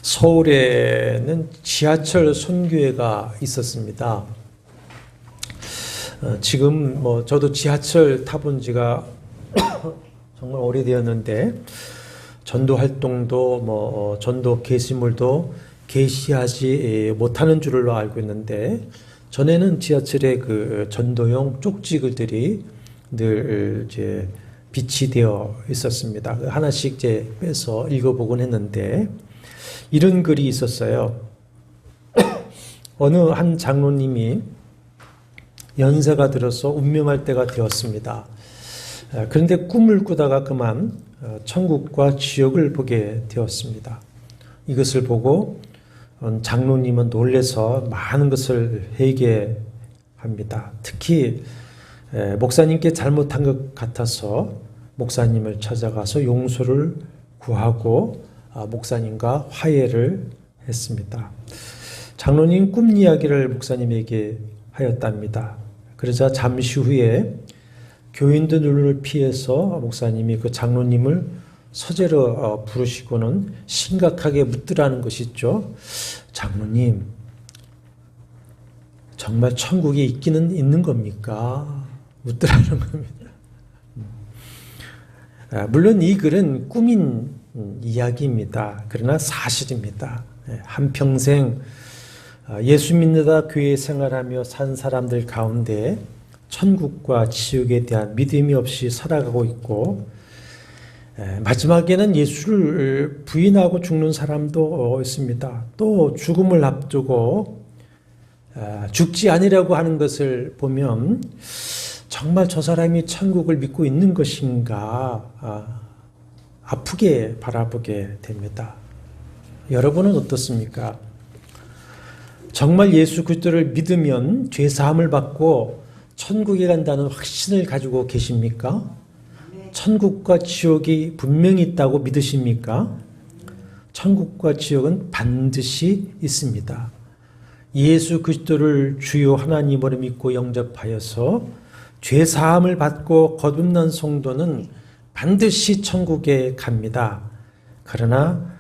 서울에는 지하철 선교회가 있었습니다. 지금 저도 지하철 타본 지가 정말 오래되었는데 전도 활동도 전도 게시물도 게시하지 못하는 줄로 알고 있는데, 전에는 지하철에 그 전도용 쪽지글들이 늘 이제 빛이 되어 있었습니다. 하나씩 이제 빼서 읽어보곤 했는데 이런 글이 있었어요. 어느 한 장로님이 연세가 들어서 운명할 때가 되었습니다. 그런데 꿈을 꾸다가 그만 천국과 지옥을 보게 되었습니다. 이것을 보고 장로님은 놀라서 많은 것을 회개합니다. 특히 목사님께 잘못한 것 같아서 목사님을 찾아가서 용서를 구하고 목사님과 화해를 했습니다. 장로님 꿈 이야기를 목사님에게 하였답니다. 그러자 잠시 후에 교인들 눈을 피해서 목사님이 그 장로님을 서재로 부르시고는 심각하게 묻더라는 것이죠. 장로님, 정말 천국이 있기는 있는 겁니까? 묻더라는 겁니다. 물론 이 글은 꿈인 이야기입니다. 그러나 사실입니다. 한평생 예수 믿는다 교회 생활하며 산 사람들 가운데 천국과 지옥에 대한 믿음이 없이 살아가고 있고, 마지막에는 예수를 부인하고 죽는 사람도 있습니다. 또 죽음을 앞두고 죽지 아니라고 하는 것을 보면 정말 저 사람이 천국을 믿고 있는 것인가 아프게 바라보게 됩니다. 여러분은 어떻습니까? 정말 예수 그리스도를 믿으면 죄 사함을 받고 천국에 간다는 확신을 가지고 계십니까? 천국과 지옥이 분명히 있다고 믿으십니까? 천국과 지옥은 반드시 있습니다. 예수 그리스도를 주요 하나님으로 믿고 영접하여서 죄 사함을 받고 거듭난 성도는 반드시 천국에 갑니다. 그러나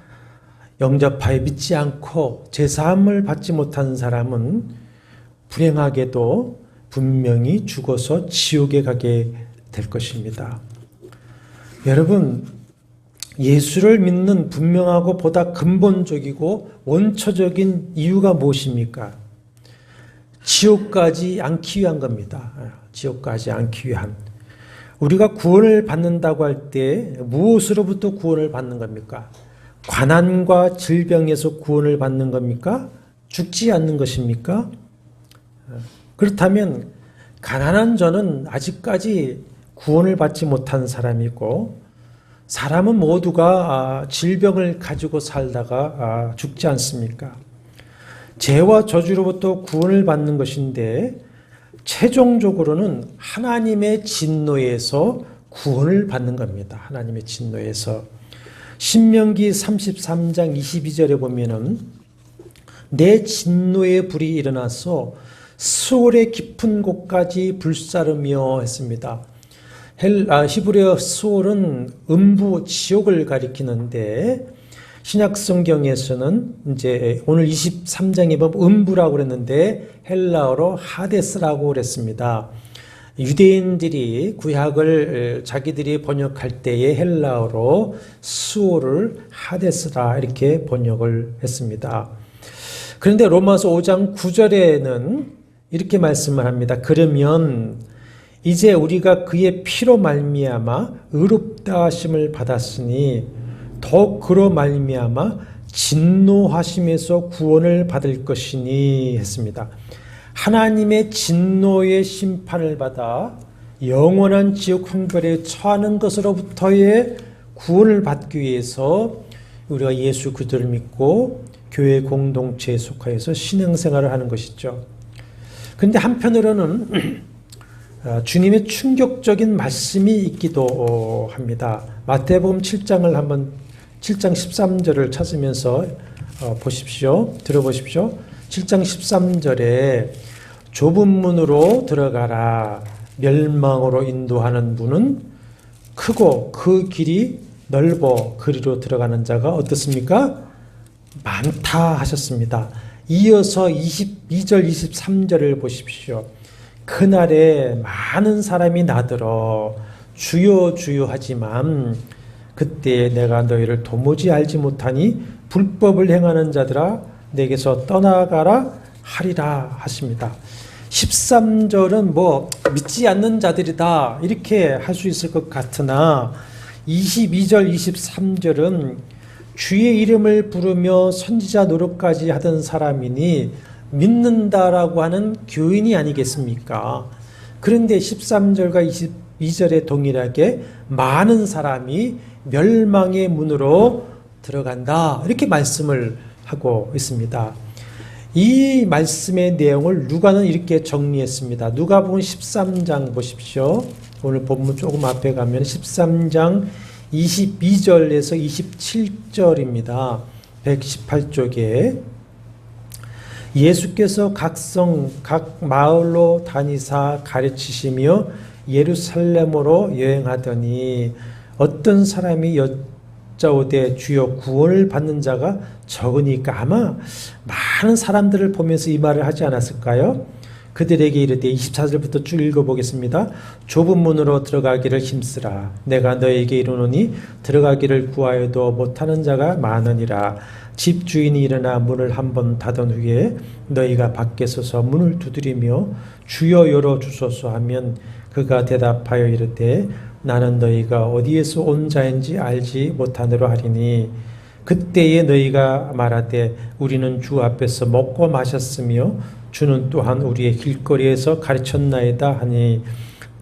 영접하여 믿지 않고 죄 사함을 받지 못한 사람은 불행하게도 분명히 죽어서 지옥에 가게 될 것입니다. 여러분, 예수를 믿는 분명하고 보다 근본적이고 원초적인 이유가 무엇입니까? 지옥까지 않기 위한 겁니다. 지옥까지 않기 위한. 우리가 구원을 받는다고 할 때 무엇으로부터 구원을 받는 겁니까? 고난과 질병에서 구원을 받는 겁니까? 죽지 않는 것입니까? 그렇다면 가난한 저는 아직까지 구원을 받지 못한 사람이고, 사람은 모두가 질병을 가지고 살다가 죽지 않습니까? 죄와 저주로부터 구원을 받는 것인데 최종적으로는 하나님의 진노에서 구원을 받는 겁니다. 하나님의 진노에서. 신명기 33장 22절에 보면은 내 진노의 불이 일어나서 스올의 깊은 곳까지 불사르며 했습니다. 히브리어 스올은 음부 지옥을 가리키는데, 신약 성경에서는 이제 오늘 23장에 보면 음부라고 그랬는데 헬라어로 하데스라고 그랬습니다. 유대인들이 구약을 자기들이 번역할 때에 헬라어로 스올을 하데스라 이렇게 번역을 했습니다. 그런데 로마서 5장 9절에는 이렇게 말씀을 합니다. 그러면 이제 우리가 그의 피로 말미암아 의롭다 하심을 받았으니 더욱 그로 말미암아 진노하심에서 구원을 받을 것이니 했습니다. 하나님의 진노의 심판을 받아 영원한 지옥 형벌에 처하는 것으로부터의 구원을 받기 위해서 우리가 예수 그리스도를 믿고 교회 공동체에 속하여서 신앙생활을 하는 것이죠. 그런데 한편으로는 주님의 충격적인 말씀이 있기도 합니다. 마태복음 7장 13절을 찾으면서 보십시오. 들어보십시오. 7장 13절에 좁은 문으로 들어가라. 멸망으로 인도하는 문은 크고 그 길이 넓어 그리로 들어가는 자가 어떻습니까? 많다 하셨습니다. 이어서 22절, 23절을 보십시오. 그날에 많은 사람이 나더러 주여 주여 하지만 그때 내가 너희를 도무지 알지 못하니 불법을 행하는 자들아 내게서 떠나가라 하리라 하십니다. 13절은 뭐 믿지 않는 자들이다 이렇게 할 수 있을 것 같으나 22절, 23절은 주의 이름을 부르며 선지자 노릇까지 하던 사람이니 믿는다라고 하는 교인이 아니겠습니까? 그런데 13절과 22절에 동일하게 많은 사람이 멸망의 문으로 들어간다 이렇게 말씀을 하고 있습니다. 이 말씀의 내용을 누가는 이렇게 정리했습니다. 누가복음 13장 보십시오. 오늘 본문 조금 앞에 가면 13장 22절에서 27절입니다. 118쪽에 예수께서 각 성, 각 마을로 다니사 가르치시며 예루살렘으로 여행하더니 어떤 사람이 여짜오되 주여 구원을 받는 자가 적으니까 아마 많은 사람들을 보면서 이 말을 하지 않았을까요? 그들에게 이르되 24절부터 쭉 읽어보겠습니다. 좁은 문으로 들어가기를 힘쓰라. 내가 너에게 이르노니 들어가기를 구하여도 못하는 자가 많으니라. 집주인이 일어나 문을 한번 닫은 후에 너희가 밖에 서서 문을 두드리며 주여 열어주소서 하면 그가 대답하여 이르되 나는 너희가 어디에서 온 자인지 알지 못하노라 하리니 그때에 너희가 말하되 우리는 주 앞에서 먹고 마셨으며 주는 또한 우리의 길거리에서 가르쳤나이다 하니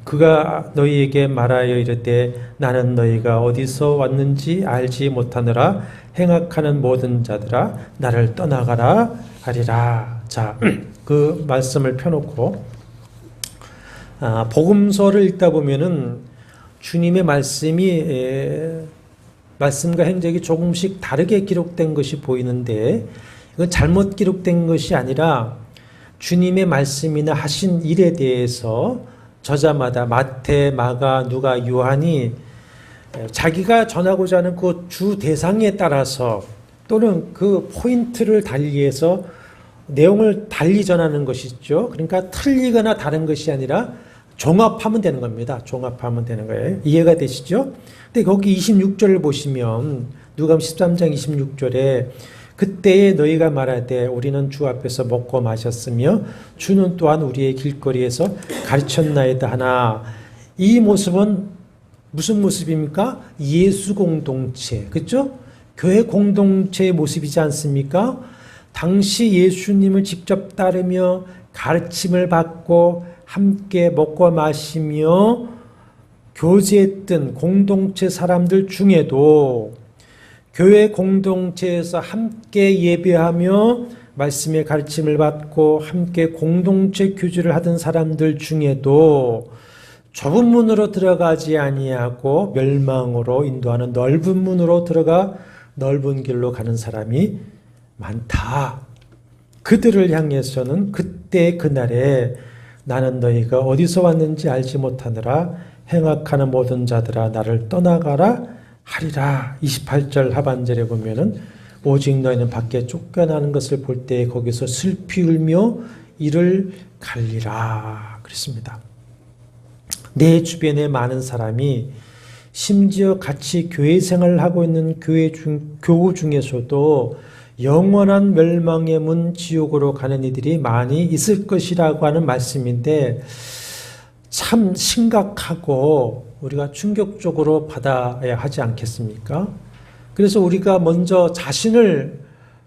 그가 너희에게 말하여 이르되 나는 너희가 어디서 왔는지 알지 못하느라 행악하는 모든 자들아 나를 떠나가라 하리라. 자, 그 말씀을 펴놓고 복음서를 읽다 보면은 주님의 말씀과 행적이 조금씩 다르게 기록된 것이 보이는데 이건 잘못 기록된 것이 아니라 주님의 말씀이나 하신 일에 대해서 저자마다 마태, 마가, 누가, 요한이 자기가 전하고자 하는 그 주 대상에 따라서 또는 그 포인트를 달리해서 내용을 달리 전하는 것이죠. 그러니까 틀리거나 다른 것이 아니라 종합하면 되는 겁니다. 종합하면 되는 거예요. 이해가 되시죠? 근데 거기 26절을 보시면 누가복음 13장 26절에 그때에 너희가 말하되 우리는 주 앞에서 먹고 마셨으며 주는 또한 우리의 길거리에서 가르쳤나이다 하나 이 모습은 무슨 모습입니까? 예수 공동체, 그렇죠? 교회 공동체의 모습이지 않습니까? 당시 예수님을 직접 따르며 가르침을 받고 함께 먹고 마시며 교제했던 공동체 사람들 중에도 교회 공동체에서 함께 예배하며 말씀의 가르침을 받고 함께 공동체 교제를 하던 사람들 중에도 좁은 문으로 들어가지 아니하고 멸망으로 인도하는 넓은 문으로 들어가 넓은 길로 가는 사람이 많다. 그들을 향해서는 그때 그날에 나는 너희가 어디서 왔는지 알지 못하느라 행악하는 모든 자들아 나를 떠나가라 하리라. 28절 하반절에 보면은 오직 너희는 밖에 쫓겨나는 것을 볼 때 거기서 슬피 울며 이를 갈리라 그랬습니다. 내 주변에 많은 사람이 심지어 같이 교회 생활을 하고 있는 교우 중에서도 영원한 멸망의 문 지옥으로 가는 이들이 많이 있을 것이라고 하는 말씀인데 참 심각하고 우리가 충격적으로 받아야 하지 않겠습니까? 그래서 우리가 먼저 자신을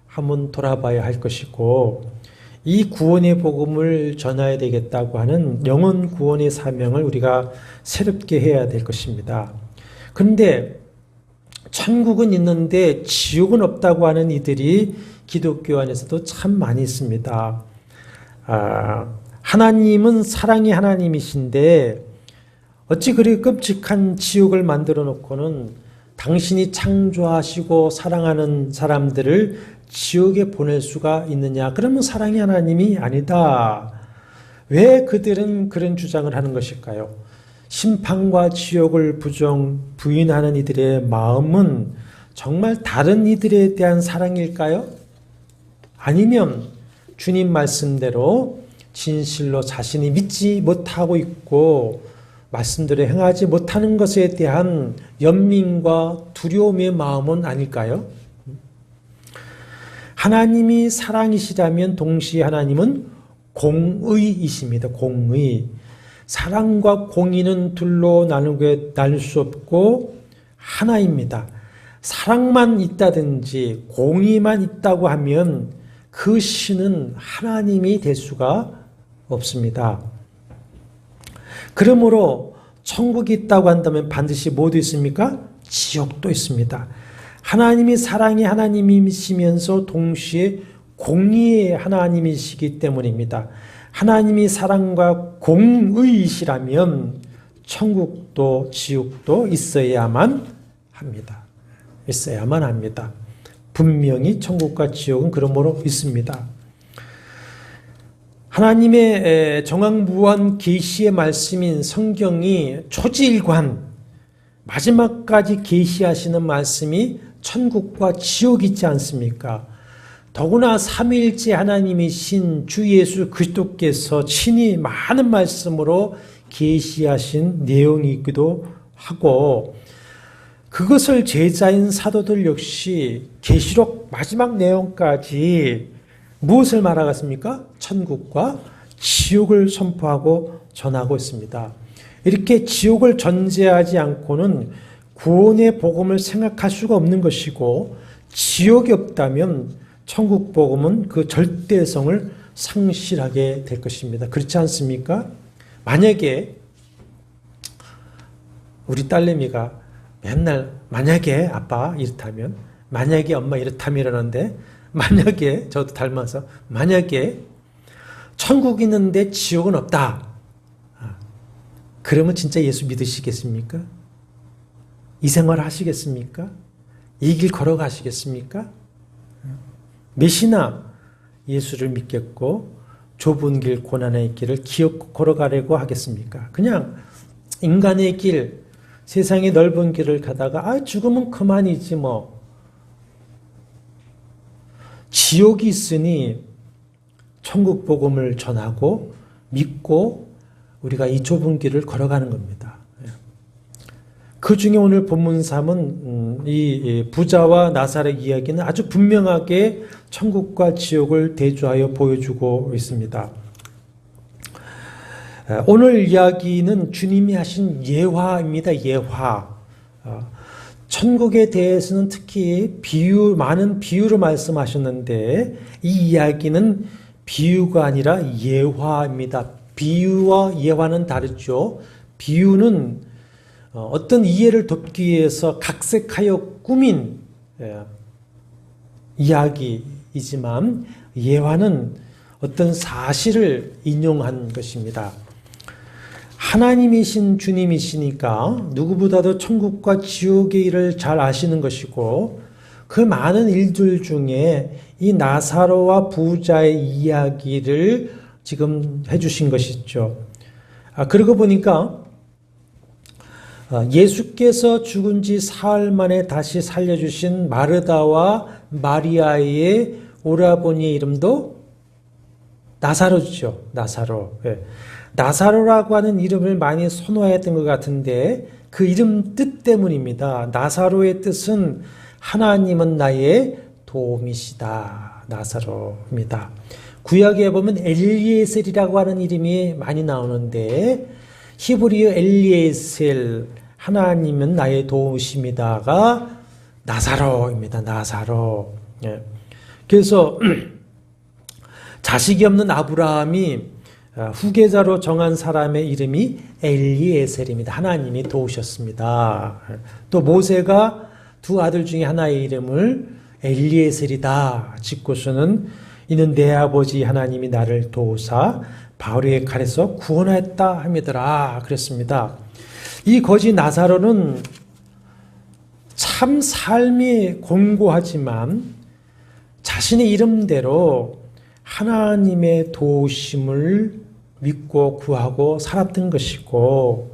한번 돌아봐야 할 것이고 이 구원의 복음을 전해야 되겠다고 하는 영혼 구원의 사명을 우리가 새롭게 해야 될 것입니다. 그런데 천국은 있는데 지옥은 없다고 하는 이들이 기독교 안에서도 참 많이 있습니다. 하나님은 사랑의 하나님이신데 어찌 그리 끔찍한 지옥을 만들어 놓고는 당신이 창조하시고 사랑하는 사람들을 지옥에 보낼 수가 있느냐? 그러면 사랑의 하나님이 아니다. 왜 그들은 그런 주장을 하는 것일까요? 심판과 지옥을 부인하는 이들의 마음은 정말 다른 이들에 대한 사랑일까요? 아니면 주님 말씀대로 진실로 자신이 믿지 못하고 있고 말씀대로 행하지 못하는 것에 대한 연민과 두려움의 마음은 아닐까요? 하나님이 사랑이시라면 동시에 하나님은 공의이십니다. 공의. 사랑과 공의는 둘로 나눌 수 없고 하나입니다. 사랑만 있다든지 공의만 있다고 하면 그 신은 하나님이 될 수가 없습니다. 그러므로 천국이 있다고 한다면 반드시 뭐도 있습니까? 지옥도 있습니다. 하나님이 사랑의 하나님이시면서 동시에 공의의 하나님이시기 때문입니다. 하나님이 사랑과 공의이시라면 천국도 지옥도 있어야만 합니다. 있어야만 합니다. 분명히 천국과 지옥은 그러므로 있습니다. 하나님의 정황무한 계시의 말씀인 성경이 초지일관 마지막까지 계시하시는 말씀이 천국과 지옥이 있지 않습니까? 더구나 삼위일체 하나님이신 주 예수 그리스도께서 친히 많은 말씀으로 계시하신 내용이기도 하고 그것을 제자인 사도들 역시 계시록 마지막 내용까지 무엇을 말하겠습니까? 천국과 지옥을 선포하고 전하고 있습니다. 이렇게 지옥을 전제하지 않고는 구원의 복음을 생각할 수가 없는 것이고 지옥이 없다면 천국 복음은 그 절대성을 상실하게 될 것입니다. 그렇지 않습니까? 만약에 우리 딸내미가 맨날 만약에 아빠 이렇다면 만약에 엄마 이렇다면 이러는데 만약에 저도 닮아서 만약에 천국이 있는데 지옥은 없다. 그러면 진짜 예수 믿으시겠습니까? 이 생활 하시겠습니까? 이 길 걸어가시겠습니까? 몇이나 예수를 믿겠고 좁은 길 고난의 길을 기어코 걸어가려고 하겠습니까? 그냥 인간의 길 세상의 넓은 길을 가다가 죽으면 그만이지 뭐. 지옥이 있으니 천국 복음을 전하고 믿고 우리가 이 좁은 길을 걸어가는 겁니다. 그 중에 오늘 본문 3은 이 부자와 나사렛 이야기는 아주 분명하게 천국과 지옥을 대조하여 보여주고 있습니다. 오늘 이야기는 주님이 하신 예화입니다. 예화. 천국에 대해서는 특히 많은 비유로 말씀하셨는데 이 이야기는 비유가 아니라 예화입니다. 비유와 예화는 다르죠. 비유는 어떤 이해를 돕기 위해서 각색하여 꾸민 이야기이지만 예화는 어떤 사실을 인용한 것입니다. 하나님이신 주님이시니까 누구보다도 천국과 지옥의 일을 잘 아시는 것이고 그 많은 일들 중에 이 나사로와 부자의 이야기를 지금 해주신 것이죠. 그러고 보니까 예수께서 죽은 지 사흘 만에 다시 살려주신 마르다와 마리아의 오라버니의 이름도 나사로죠. 나사로. 나사로라고 하는 이름을 많이 선호했던 것 같은데 그 이름 뜻 때문입니다. 나사로의 뜻은 하나님은 나의 도움이시다. 나사로입니다. 구약에 보면 엘리에셀이라고 하는 이름이 많이 나오는데 히브리어 엘리에셀 하나님은 나의 도우심이다가 나사로입니다. 나사로. 그래서 자식이 없는 아브라함이 후계자로 정한 사람의 이름이 엘리에셀입니다. 하나님이 도우셨습니다. 또 모세가 두 아들 중에 하나의 이름을 엘리에셀이다 짓고서는 이는 내 아버지 하나님이 나를 도우사 바울의 칼에서 구원하였다 함이더라 그랬습니다. 이 거지 나사로는 참 삶이 공고하지만 자신의 이름대로 하나님의 도우심을 믿고 구하고 살았던 것이고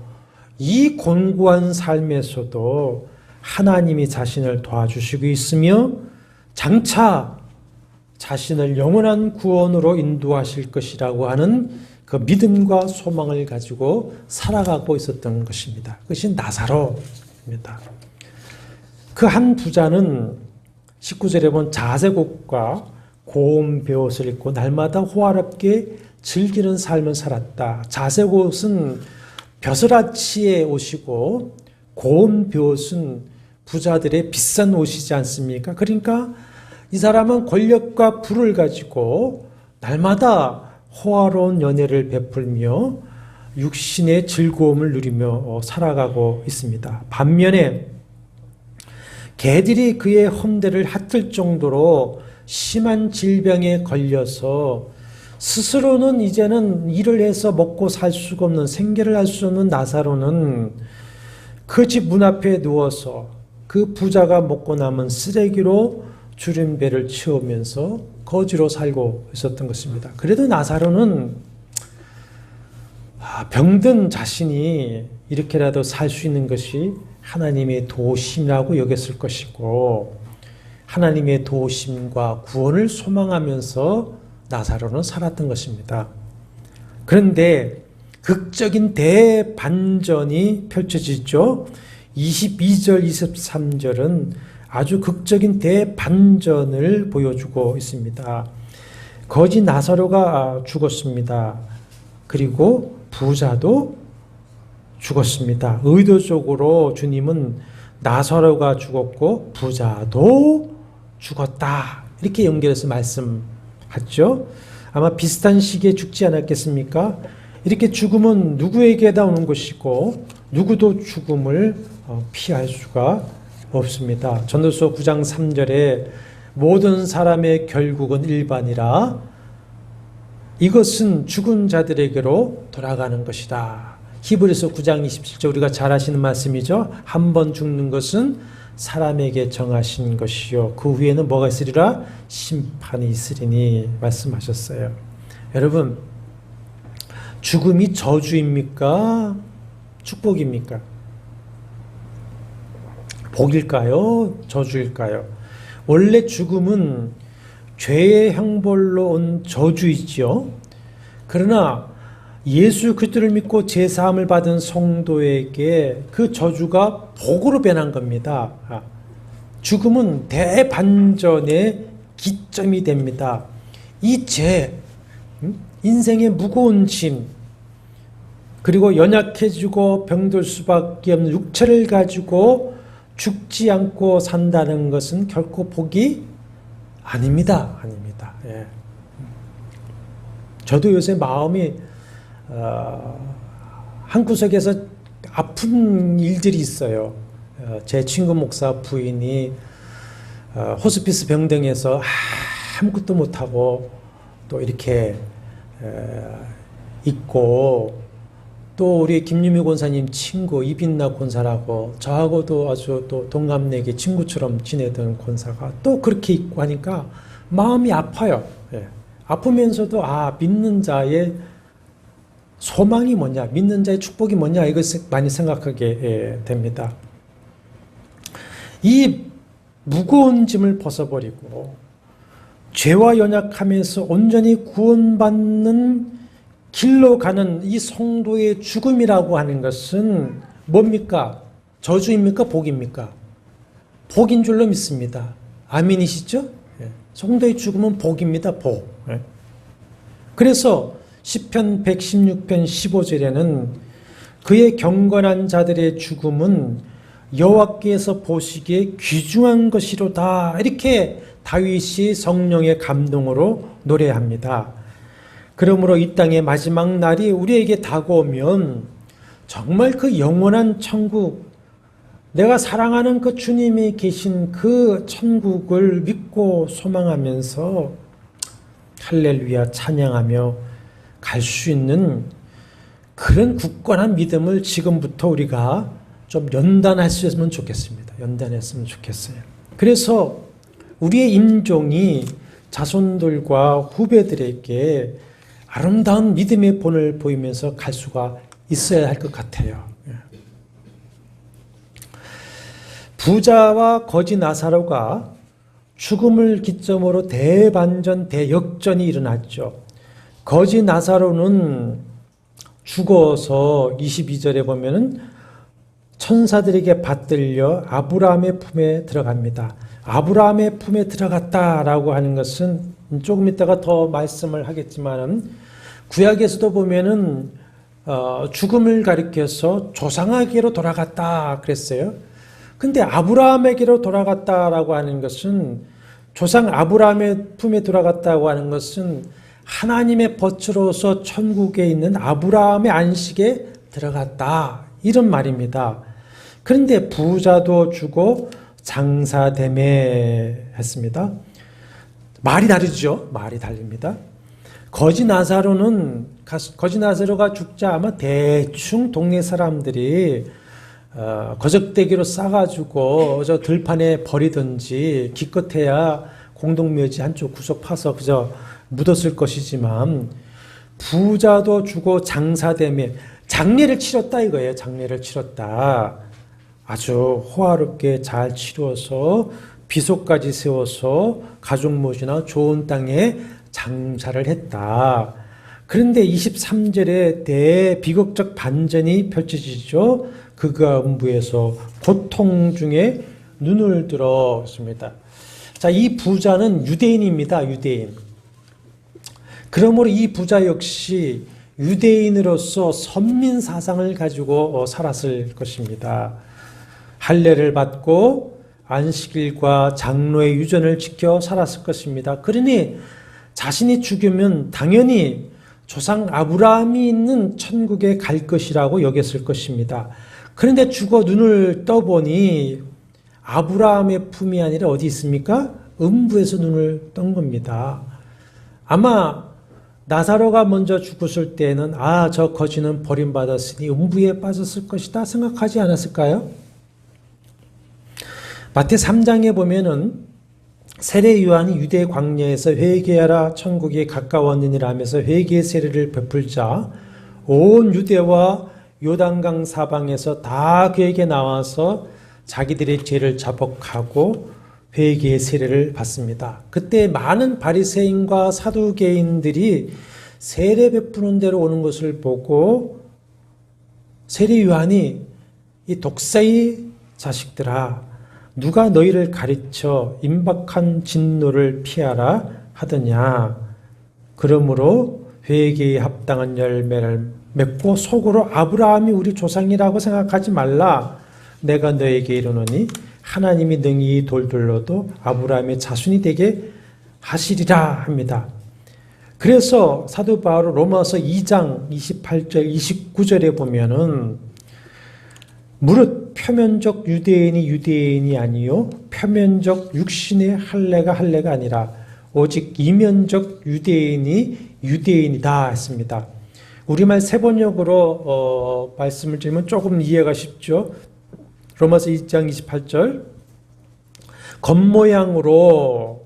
이 공고한 삶에서도 하나님이 자신을 도와주시고 있으며 장차 자신을 영원한 구원으로 인도하실 것이라고 하는 그 믿음과 소망을 가지고 살아가고 있었던 것입니다. 그것이 나사로입니다. 그 한 부자는 19절에 본 자색옷과 고운 베옷을 입고 날마다 호화롭게 즐기는 삶을 살았다. 자색옷은 벼슬아치의 옷이고 고운 베옷은 부자들의 비싼 옷이지 않습니까? 그러니까 이 사람은 권력과 부를 가지고 날마다 호화로운 연애를 베풀며 육신의 즐거움을 누리며 살아가고 있습니다. 반면에 개들이 그의 험대를 핥을 정도로 심한 질병에 걸려서 스스로는 이제는 일을 해서 먹고 살 수가 없는, 생계를 할 수 없는 나사로는 그 집 문 앞에 누워서 그 부자가 먹고 남은 쓰레기로 주림배를 채우면서 거지로 살고 있었던 것입니다. 그래도 나사로는 병든 자신이 이렇게라도 살 수 있는 것이 하나님의 도우심이라고 여겼을 것이고 하나님의 도우심과 구원을 소망하면서 나사로는 살았던 것입니다. 그런데 극적인 대반전이 펼쳐지죠. 22절, 23절은 아주 극적인 대반전을 보여주고 있습니다. 거지 나사로가 죽었습니다. 그리고 부자도 죽었습니다. 의도적으로 주님은 나사로가 죽었고 부자도 죽었다, 이렇게 연결해서 말씀하죠. 아마 비슷한 시기에 죽지 않았겠습니까? 이렇게 죽음은 누구에게다 오는 것이고 누구도 죽음을 피할 수가 없습니다. 전도서 9장 3절에 모든 사람의 결국은 일반이라 이것은 죽은 자들에게로 돌아가는 것이다. 히브리서 9장 27절 우리가 잘 아시는 말씀이죠. 한 번 죽는 것은 사람에게 정하신 것이요 그 후에는 뭐가 있으리라? 심판이 있으리니 말씀하셨어요. 여러분, 죽음이 저주입니까? 축복입니까? 복일까요? 저주일까요? 원래 죽음은 죄의 형벌로 온 저주이지요. 그러나 예수 그리스도를 믿고 제사함을 받은 성도에게 그 저주가 복으로 변한 겁니다. 죽음은 대반전의 기점이 됩니다. 이 죄, 인생의 무거운 짐, 그리고 연약해지고 병들 수밖에 없는 육체를 가지고 죽지 않고 산다는 것은 결코 복이 아닙니다. 아닙니다. 예. 저도 요새 마음이 한구석에서 아픈 일들이 있어요. 제 친구 목사 부인이 호스피스 병동에서 아무것도 못하고 또 이렇게 있고, 또 우리 김유미 권사님 친구 이빈나 권사라고 저하고도 아주 또 동갑내기 친구처럼 지내던 권사가 또 그렇게 있고 하니까 마음이 아파요. 예. 아프면서도 믿는 자의 소망이 뭐냐, 믿는 자의 축복이 뭐냐, 이것을 많이 생각하게 됩니다. 이 무거운 짐을 벗어버리고 죄와 연약함에서 온전히 구원받는 길로 가는 이 성도의 죽음이라고 하는 것은 뭡니까? 저주입니까? 복입니까? 복인 줄로 믿습니다. 아멘이시죠? 성도의 죽음은 복입니다. 복. 그래서 시편 116편 15절에는 그의 경건한 자들의 죽음은 여호와께서 보시기에 귀중한 것이로다, 이렇게 다윗이 성령의 감동으로 노래합니다. 그러므로 이 땅의 마지막 날이 우리에게 다가오면 정말 그 영원한 천국, 내가 사랑하는 그 주님이 계신 그 천국을 믿고 소망하면서 할렐루야 찬양하며 갈 수 있는 그런 굳건한 믿음을 지금부터 우리가 좀 연단할 수 있으면 좋겠습니다. 연단했으면 좋겠어요. 그래서 우리의 임종이 자손들과 후배들에게 아름다운 믿음의 본을 보이면서 갈 수가 있어야 할 것 같아요. 부자와 거지 나사로가 죽음을 기점으로 대반전, 대역전이 일어났죠. 거지 나사로는 죽어서 22절에 보면은 천사들에게 받들려 아브라함의 품에 들어갑니다. 아브라함의 품에 들어갔다라고 하는 것은 조금 이따가 더 말씀을 하겠지만은 구약에서도 보면은 죽음을 가리켜서 조상에게로 돌아갔다 그랬어요. 근데 아브라함에게로 돌아갔다라고 하는 것은 조상 아브라함의 품에 들어갔다고 하는 것은 하나님의 벗으로서 천국에 있는 아브라함의 안식에 들어갔다 이런 말입니다. 그런데 부자도 주고 장사되매 했습니다. 말이 다르죠. 말이 다릅니다. 거지 나사로가 죽자 아마 대충 동네 사람들이 거적대기로 싸가지고 저 들판에 버리든지 기껏해야 공동묘지 한쪽 구석 파서 그저 묻었을 것이지만 부자도 주고 장사되며 장례를 치렀다 이거예요. 장례를 치렀다. 아주 호화롭게 잘 치루어서 비소까지 세워서 가족모지나 좋은 땅에 장사를 했다. 그런데 23절에 대비극적 반전이 펼쳐지죠. 그가 음부에서 고통 중에 눈을 들었습니다. 자, 이 부자는 유대인입니다. 유대인. 그러므로 이 부자 역시 유대인으로서 선민 사상을 가지고 살았을 것입니다. 할례를 받고 안식일과 장로의 유전을 지켜 살았을 것입니다. 그러니 자신이 죽으면 당연히 조상 아브라함이 있는 천국에 갈 것이라고 여겼을 것입니다. 그런데 죽어 눈을 떠보니 아브라함의 품이 아니라 어디 있습니까? 음부에서 눈을 뜬 겁니다. 아마 나사로가 먼저 죽었을 때는 저 거지는 버림받았으니 음부에 빠졌을 것이다 생각하지 않았을까요? 마태 3장에 보면은 세례 요한이 유대 광야에서 회개하라 천국이 가까웠느니라 하면서 회개의 세례를 베풀자 온 유대와 요단강 사방에서 다 그에게 나와서 자기들의 죄를 자복하고 회개의 세례를 받습니다. 그때 많은 바리새인과 사두개인들이 세례 베푸는 대로 오는 것을 보고 세례 요한이 이 독사의 자식들아 누가 너희를 가르쳐 임박한 진노를 피하라 하더냐. 그러므로 회개에 합당한 열매를 맺고 속으로 아브라함이 우리 조상이라고 생각하지 말라. 내가 너에게 이르노니 하나님이 능히 이 돌들로도 아브라함의 자손이 되게 하시리라 합니다. 그래서 사도 바울 로마서 2장 28절 29절에 보면은 무릇 표면적 유대인이 유대인이 아니요 표면적 육신의 할례가 아니라 오직 이면적 유대인이 유대인이다 했습니다. 우리말 세번역으로 말씀을 드리면 조금 이해가 쉽죠. 로마서 2장 28절 겉모양으로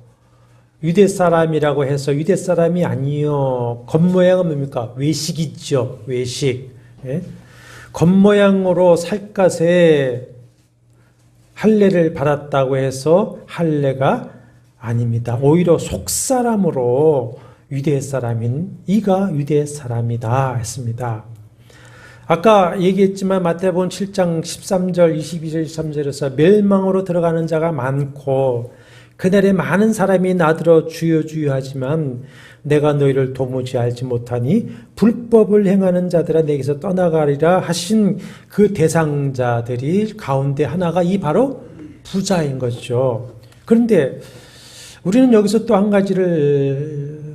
유대 사람이라고 해서 유대 사람이 아니요. 겉모양은 뭡니까? 외식이죠. 외식. 예? 겉모양으로 살갗에 할례를 받았다고 해서 할례가 아닙니다. 오히려 속사람으로 유대 사람인 이가 유대 사람이다 했습니다. 아까 얘기했지만 마태복음 7장 13절 22절 23절에서 멸망으로 들어가는 자가 많고 그날에 많은 사람이 나더러 주여 주여 하지만 내가 너희를 도무지 알지 못하니 불법을 행하는 자들아 내게서 떠나가리라 하신 그 대상자들이 가운데 하나가 이 바로 부자인 거죠. 그런데 우리는 여기서 또 한 가지를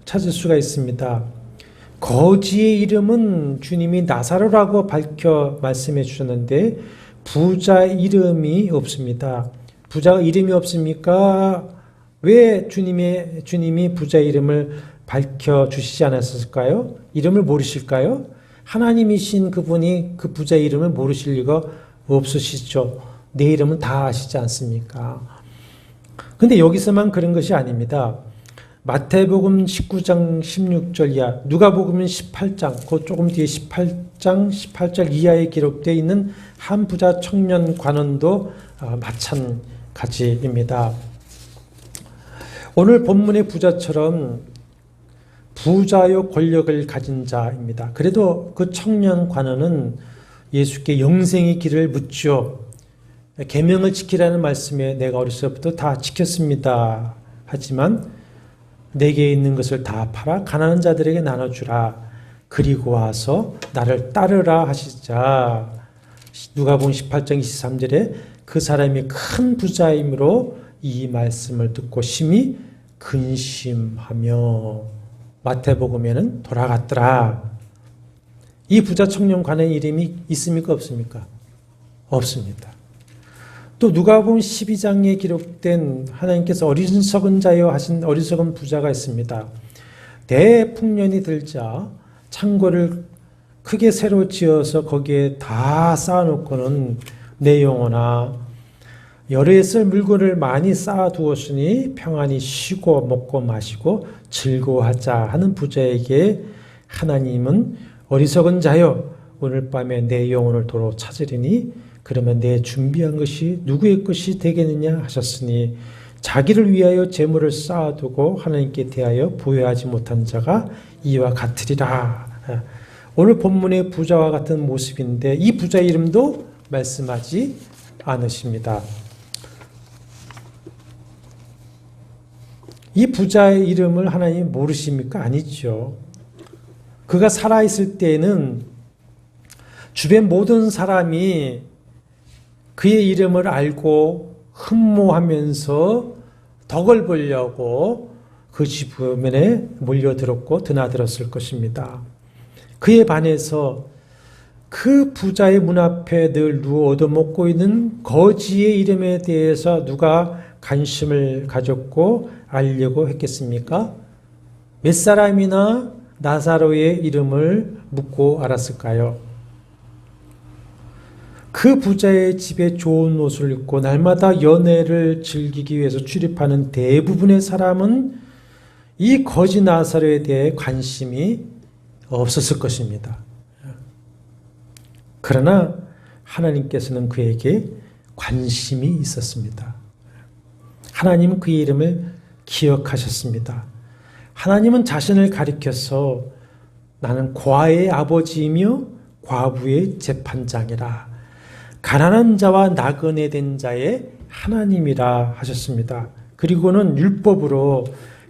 찾을 수가 있습니다. 거지의 이름은 주님이 나사로라고 밝혀 말씀해 주셨는데 부자의 이름이 없습니다. 부자가 이름이 없습니까? 왜 주님이 부자의 이름을 밝혀 주시지 않았을까요? 이름을 모르실까요? 하나님이신 그분이 그 부자의 이름을 모르실 리가 없으시죠. 내 이름은 다 아시지 않습니까? 근데 여기서만 그런 것이 아닙니다. 마태복음 19장 16절 이하, 누가복음 18장, 그 조금 뒤에 18장 18절 이하에 기록되어 있는 한 부자 청년 관원도 마찬가지입니다. 오늘 본문의 부자처럼 부자요 권력을 가진 자입니다. 그래도 그 청년 관원은 예수께 영생의 길을 묻죠. 계명을 지키라는 말씀에 내가 어렸을 때부터 다 지켰습니다. 하지만 내게 있는 것을 다 팔아 가난한 자들에게 나눠주라. 그리고 와서 나를 따르라 하시자. 누가복음 18장 23절에 그 사람이 큰 부자이므로 이 말씀을 듣고 심히 근심하며 마태복음에는 돌아갔더라. 이 부자 청년 관의 이름이 있습니까? 없습니까? 없습니다. 또 누가복음 12장에 기록된 하나님께서 어리석은 자여 하신 어리석은 부자가 있습니다. 대풍년이 들자 창고를 크게 새로 지어서 거기에 다 쌓아놓고는 내 영혼아 열에 쓸 물건을 많이 쌓아두었으니 평안히 쉬고 먹고 마시고 즐거워하자 하는 부자에게 하나님은 어리석은 자여 오늘 밤에 내 영혼을 도로 찾으리니 그러면 내 준비한 것이 누구의 것이 되겠느냐 하셨으니 자기를 위하여 재물을 쌓아두고 하나님께 대하여 부여하지 못한 자가 이와 같으리라. 오늘 본문의 부자와 같은 모습인데 이 부자의 이름도 말씀하지 않으십니다. 이 부자의 이름을 하나님이 모르십니까? 아니죠. 그가 살아있을 때에는 주변 모든 사람이 그의 이름을 알고 흠모하면서 덕을 보려고 그 주변에 몰려들었고 드나들었을 것입니다. 그에 반해서 그 부자의 문 앞에 늘 누워 얻어먹고 있는 거지의 이름에 대해서 누가 관심을 가졌고 알려고 했겠습니까? 몇 사람이나 나사로의 이름을 묻고 알았을까요? 그 부자의 집에 좋은 옷을 입고 날마다 연애를 즐기기 위해서 출입하는 대부분의 사람은 이 거지 나사로에 대해 관심이 없었을 것입니다. 그러나 하나님께서는 그에게 관심이 있었습니다. 하나님은 그의 이름을 기억하셨습니다. 하나님은 자신을 가리켜서 나는 고아의 아버지이며 과부의 재판장이라. 가난한 자와 나그네 된 자의 하나님이라 하셨습니다. 그리고는 율법으로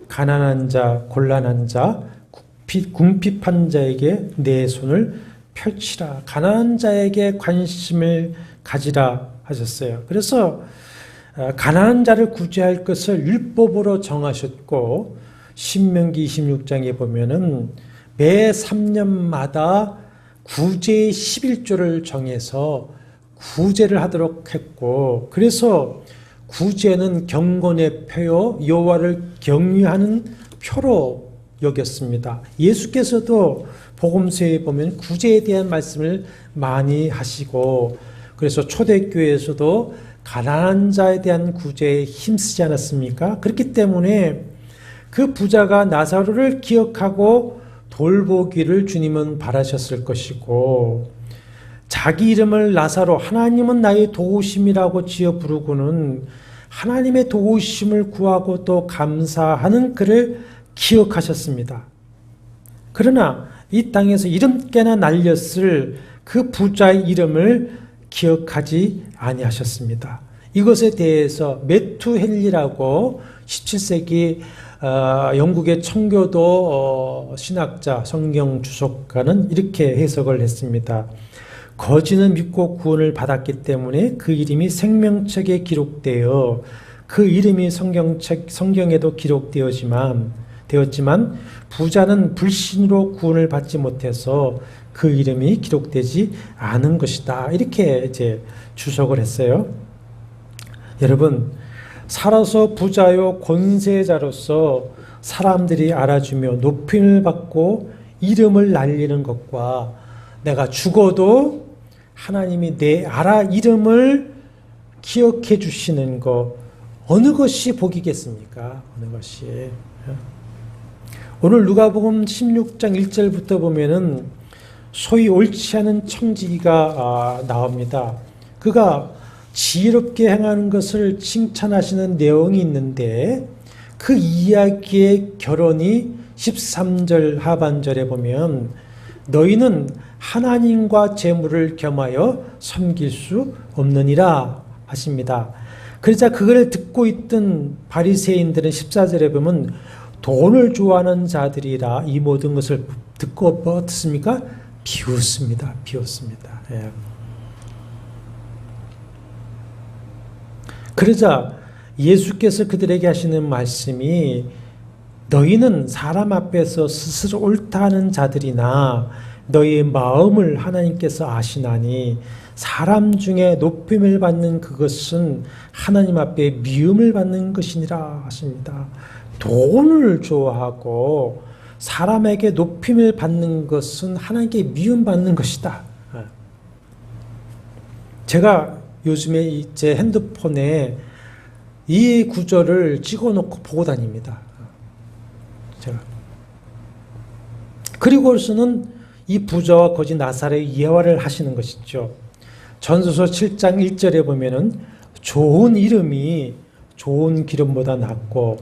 가난한 자, 곤란한 자, 궁핍한 자에게 내 손을 펼치라. 가난한 자에게 관심을 가지라 하셨어요. 그래서 가난한 자를 구제할 것을 율법으로 정하셨고 신명기 26장에 보면은 매 3년마다 구제의 11조를 정해서 구제를 하도록 했고 그래서 구제는 경건의 표요 여호와를 경외하는 표로 여겼습니다. 예수께서도 복음서에 보면 구제에 대한 말씀을 많이 하시고 그래서 초대교회에서도 가난한 자에 대한 구제에 힘쓰지 않았습니까? 그렇기 때문에 그 부자가 나사로를 기억하고 돌보기를 주님은 바라셨을 것이고 자기 이름을 나사로 하나님은 나의 도우심이라고 지어 부르고는 하나님의 도우심을 구하고 또 감사하는 그를 기억하셨습니다. 그러나 이 땅에서 이름께나 날렸을 그 부자의 이름을 기억하지 아니하셨습니다. 이것에 대해서 매튜 헨리라고 17세기 영국의 청교도 신학자 성경 주석가는 이렇게 해석을 했습니다. 거지는 믿고 구원을 받았기 때문에 그 이름이 생명책에 기록되어 그 이름이 성경에도 기록되었지만 부자는 불신으로 구원을 받지 못해서 그 이름이 기록되지 않은 것이다. 이렇게 이제 주석을 했어요. 여러분, 살아서 부자요 권세자로서 사람들이 알아주며 높임을 받고 이름을 날리는 것과 내가 죽어도 하나님이 내 이름을 기억해 주시는 것 어느 것이 복이겠습니까? 어느 것이. 오늘 누가복음 16장 1절부터 보면은 소위 옳지 않은 청지기가 나옵니다. 그가 지혜롭게 행하는 것을 칭찬하시는 내용이 있는데 그 이야기의 결론이 13절 하반절에 보면 너희는 하나님과 재물을 겸하여 섬길 수 없느니라 하십니다. 그러자 그걸 듣고 있던 바리새인들은 14절에 보면 돈을 좋아하는 자들이라 이 모든 것을 듣고 어떻습니까? 비웃습니다. 비웃습니다. 예. 그러자 예수께서 그들에게 하시는 말씀이 너희는 사람 앞에서 스스로 옳다 하는 자들이나 너희의 마음을 하나님께서 아시나니 사람 중에 높임을 받는 그것은 하나님 앞에 미움을 받는 것이니라 하십니다. 돈을 좋아하고 사람에게 높임을 받는 것은 하나님께 미움받는 것이다. 제가 요즘에 제 핸드폰에 이 구절을 찍어놓고 보고 다닙니다. 제가. 그리고서는 이 부자와 거지 나사렛의 예화를 하시는 것이죠. 전도서 7장 1절에 보면은 좋은 이름이 좋은 기름보다 낫고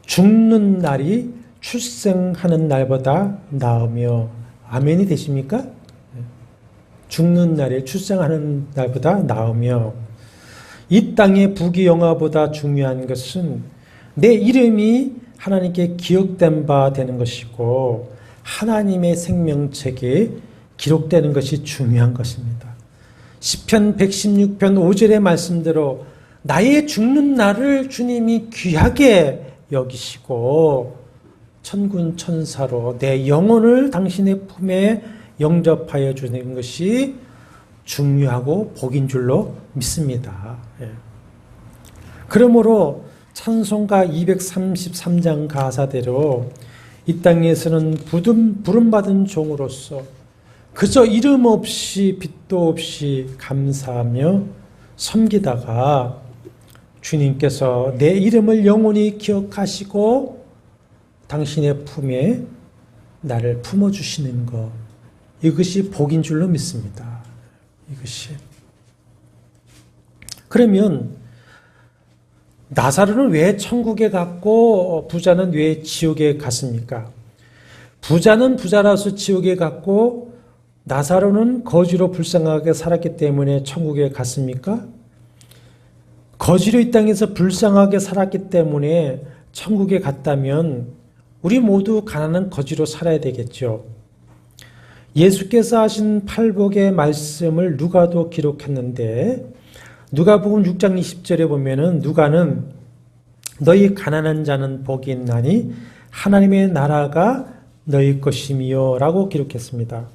죽는 날이 출생하는 날보다 나으며 아멘이 되십니까? 죽는 날이 출생하는 날보다 나으며 이 땅의 부귀영화보다 중요한 것은 내 이름이 하나님께 기억된 바 되는 것이고 하나님의 생명책에 기록되는 것이 중요한 것입니다. 시편 116편 5절의 말씀대로 나의 죽는 날을 주님이 귀하게 여기시고 천군 천사로 내 영혼을 당신의 품에 영접하여 주는 것이 중요하고 복인 줄로 믿습니다. 예. 그러므로 찬송가 233장 가사대로 이 땅에서는 부름받은 종으로서 그저 이름 없이 빛도 없이 감사하며 섬기다가 주님께서 내 이름을 영원히 기억하시고 당신의 품에 나를 품어주시는 것, 이것이 복인 줄로 믿습니다. 이것이. 그러면 나사로는 왜 천국에 갔고 부자는 왜 지옥에 갔습니까? 부자는 부자라서 지옥에 갔고 나사로는 거지로 불쌍하게 살았기 때문에 천국에 갔습니까? 거지로 이 땅에서 불쌍하게 살았기 때문에 천국에 갔다면 우리 모두 가난한 거지로 살아야 되겠죠. 예수께서 하신 팔복의 말씀을 누가도 기록했는데 누가복음 6장 20절에 보면은 누가는 너희 가난한 자는 복이 있나니 하나님의 나라가 너희 것이미요 라고 기록했습니다.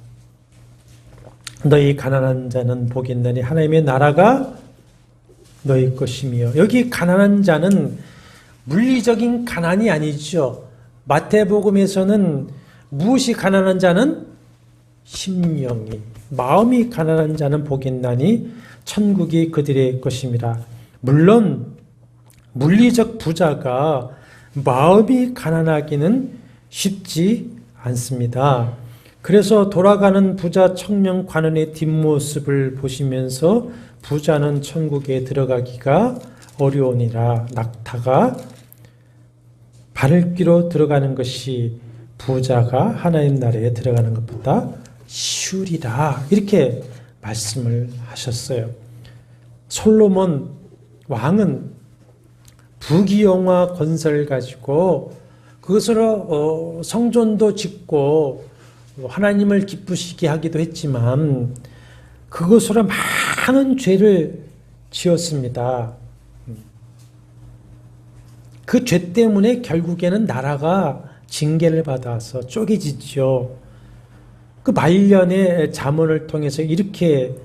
너희 가난한 자는 복이 있나니 하나님의 나라가 너희 것이미요. 여기 가난한 자는 물리적인 가난이 아니죠. 마태복음에서는 무엇이 가난한 자는 심령이, 마음이 가난한 자는 복이 있나니 천국이 그들의 것입니다. 물론 물리적 부자가 마음이 가난하기는 쉽지 않습니다. 그래서 돌아가는 부자 청년 관원의 뒷모습을 보시면서 부자는 천국에 들어가기가 어려우니라 낙타가 바늘귀로 들어가는 것이 부자가 하나님 나라에 들어가는 것보다 쉬우리라 이렇게 말씀을 하셨어요. 솔로몬 왕은 부귀영화 건설 가지고 그것으로 성전도 짓고 하나님을 기쁘시게 하기도 했지만 그것으로 많은 죄를 지었습니다. 그 죄 때문에 결국에는 나라가 징계를 받아서 쪼개지죠. 그 말년에 잠언을 통해서 이렇게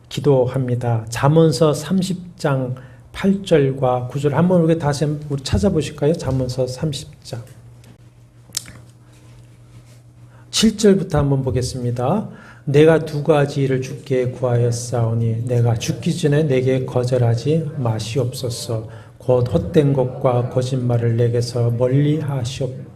기도합니다. 잠언서 30장 8절과 9절 한번 우리 다시 한번 찾아보실까요? 잠언서 30장 7절부터 한번 보겠습니다. 내가 두 가지 일을 주께 구하였사오니 내가 죽기 전에 내게 거절하지 마시옵소서. 곧 헛된 것과 거짓말을 내게서 멀리 하시옵소서.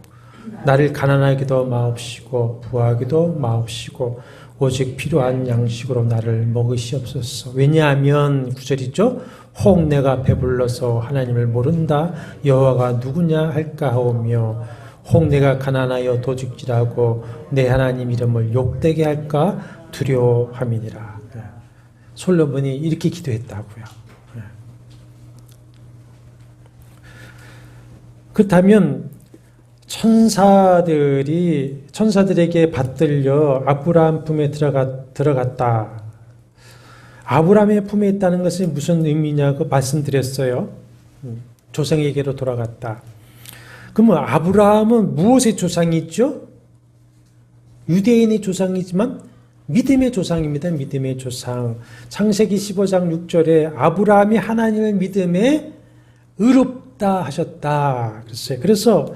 나를 가난하기도 마옵시고 부하기도 마옵시고 오직 필요한 양식으로 나를 먹으시옵소서. 왜냐하면 9절이죠. 혹 내가 배불러서 하나님을 모른다 여호와가 누구냐 할까 하오며 혹 내가 가난하여 도둑질하고 내 하나님 이름을 욕되게 할까 두려워함이니라. 솔로몬이 이렇게 기도했다고요. 그렇다면 천사들에게 받들려 아브라함 품에 들어갔다. 아브라함의 품에 있다는 것이 무슨 의미냐고 말씀드렸어요. 조상에게로 돌아갔다. 그러면 아브라함은 무엇의 조상이 있죠? 유대인의 조상이지만 믿음의 조상입니다. 믿음의 조상. 창세기 15장 6절에 아브라함이 하나님을 믿음에 의롭다 하셨다 그랬어요. 그래서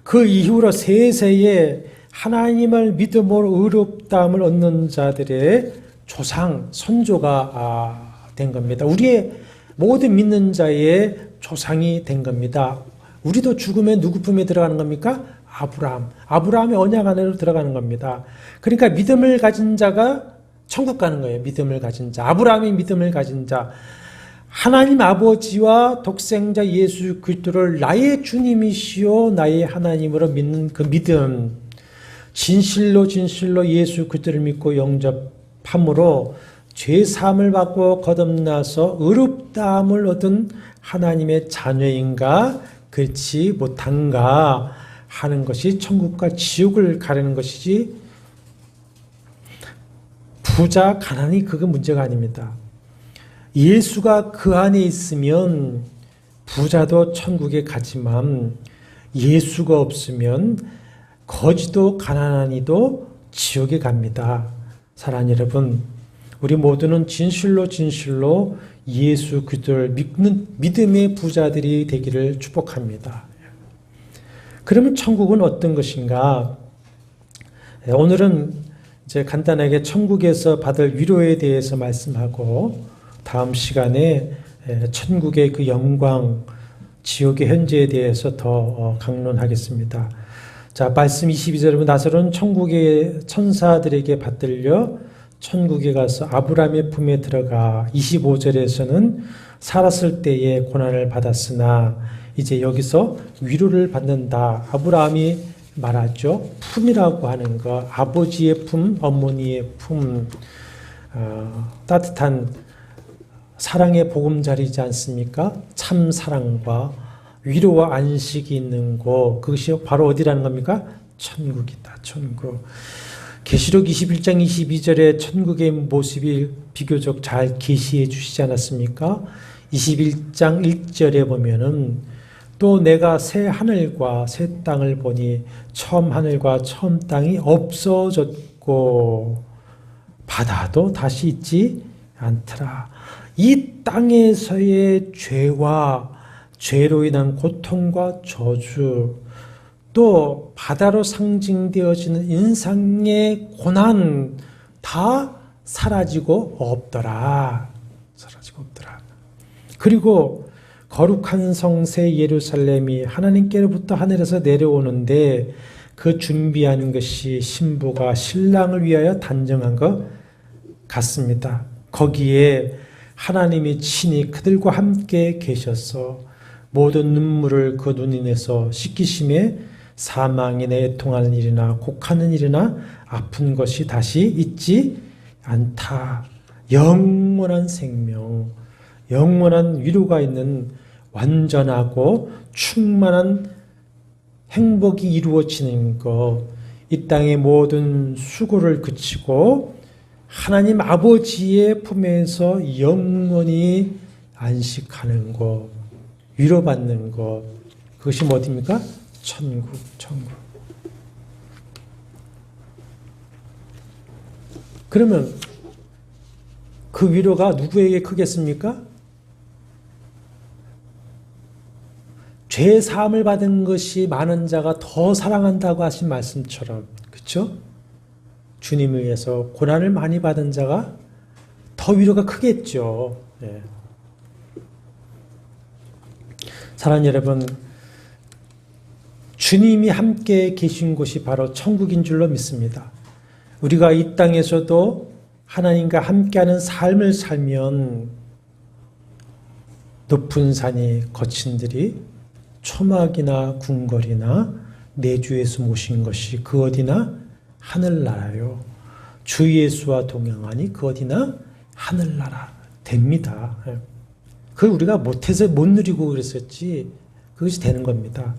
그 이후로 세세에 하나님을 믿음으로 의롭다함을 얻는 자들의 조상, 선조가 된 겁니다. 우리의 모든 믿는 자의 조상이 된 겁니다. 우리도 죽으면 누구 품에 들어가는 겁니까? 아브라함. 아브라함의 언약 안으로 들어가는 겁니다. 그러니까 믿음을 가진 자가 천국 가는 거예요. 믿음을 가진 자. 아브라함이 믿음을 가진 자. 하나님 아버지와 독생자 예수 그리스도를 나의 주님이시요 나의 하나님으로 믿는 그 믿음. 진실로 예수 그리스도를 믿고 영접함으로 죄사함을 받고 거듭나서 의롭다함을 얻은 하나님의 자녀인가 그렇지 못한가 하는 것이 천국과 지옥을 가르는 것이지 부자 가난이 그게 문제가 아닙니다. 예수가 그 안에 있으면 부자도 천국에 가지만 예수가 없으면 거지도 가난한 이도 지옥에 갑니다. 사랑하는 여러분, 우리 모두는 진실로 예수 그리스도를 믿는 믿음의 부자들이 되기를 축복합니다. 그러면 천국은 어떤 것인가? 오늘은 이제 간단하게 천국에서 받을 위로에 대해서 말씀하고 다음 시간에 천국의 그 영광, 지옥의 현재에 대해서 더 강론하겠습니다. 자, 말씀 22절에 나사로는 천국의 천사들에게 받들려 천국에 가서 아브라함의 품에 들어가 25절에서는 살았을 때에 고난을 받았으나 이제 여기서 위로를 받는다. 아브라함이 말하죠. 품이라고 하는 거, 아버지의 품, 어머니의 품, 따뜻한 사랑의 보금자리지 않습니까? 참 사랑과 위로와 안식이 있는 곳, 그것이 바로 어디라는 겁니까? 천국이다. 천국. 계시록 21장 22절에 천국의 모습이 비교적 잘 계시해 주시지 않았습니까? 21장 1절에 보면은 또 내가 새 하늘과 새 땅을 보니 처음 하늘과 처음 땅이 없어졌고 바다도 다시 있지 않더라. 이 땅에서의 죄와 죄로 인한 고통과 저주, 또 바다로 상징되어지는 인상의 고난 다 사라지고 없더라. 사라지고 없더라. 그리고 거룩한 성새 예루살렘이 하나님께로부터 하늘에서 내려오는데 그 준비하는 것이 신부가 신랑을 위하여 단정한 것 같습니다. 거기에 하나님이 친히 그들과 함께 계셔서 모든 눈물을 그 눈인에서 씻기심에 사망이나 애통하는 일이나 곡하는 일이나 아픈 것이 다시 있지 않다. 영원한 생명, 영원한 위로가 있는 완전하고 충만한 행복이 이루어지는 것, 이 땅의 모든 수고를 그치고 하나님 아버지의 품에서 영원히 안식하는 것, 위로받는 것, 그것이 어디입니까? 천국. 그러면 그 위로가 누구에게 크겠습니까? 죄 사함을 받은 것이 많은 자가 더 사랑한다고 하신 말씀처럼, 그렇죠? 주님을 위해서 고난을 많이 받은 자가 더 위로가 크겠죠. 네. 사랑하는 여러분, 주님이 함께 계신 곳이 바로 천국인 줄로 믿습니다. 우리가 이 땅에서도 하나님과 함께하는 삶을 살면 높은 산이 거친 들이 초막이나 궁궐이나 내주에서 모신 것이 그 어디나 하늘나라요. 주 예수와 동행하니 그 어디나 하늘나라 됩니다. 그걸 우리가 못해서 못 누리고 그랬었지 그것이 되는 겁니다.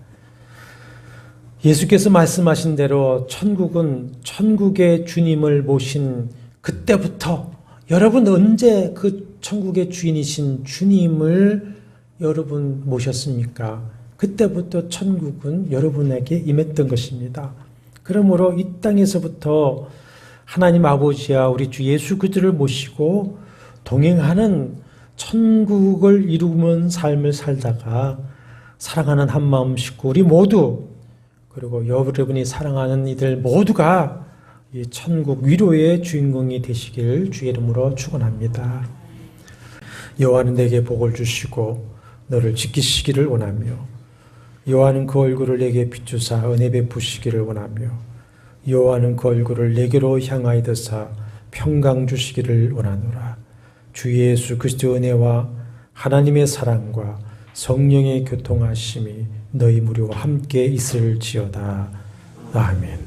예수께서 말씀하신 대로 천국은 천국의 주님을 모신 그때부터 여러분 언제 그 천국의 주인이신 주님을 여러분 모셨습니까? 그때부터 천국은 여러분에게 임했던 것입니다. 그러므로 이 땅에서부터 하나님 아버지와 우리 주 예수 그리스도를 모시고 동행하는 천국을 이루는 삶을 살다가 사랑하는 한마음 식구 우리 모두 그리고 여러분이 사랑하는 이들 모두가 이 천국 위로의 주인공이 되시길 주의 이름으로 축원합니다. 여호와는 내게 복을 주시고 너를 지키시기를 원하며 여호와는 그 얼굴을 내게 비추사 은혜 베푸시기를 원하며 여호와는 그 얼굴을 내게로 향하여 드사 평강 주시기를 원하노라. 주 예수 그리스도의 은혜와 하나님의 사랑과 성령의 교통하심이 너희 무리와 함께 있을지어다. 아멘.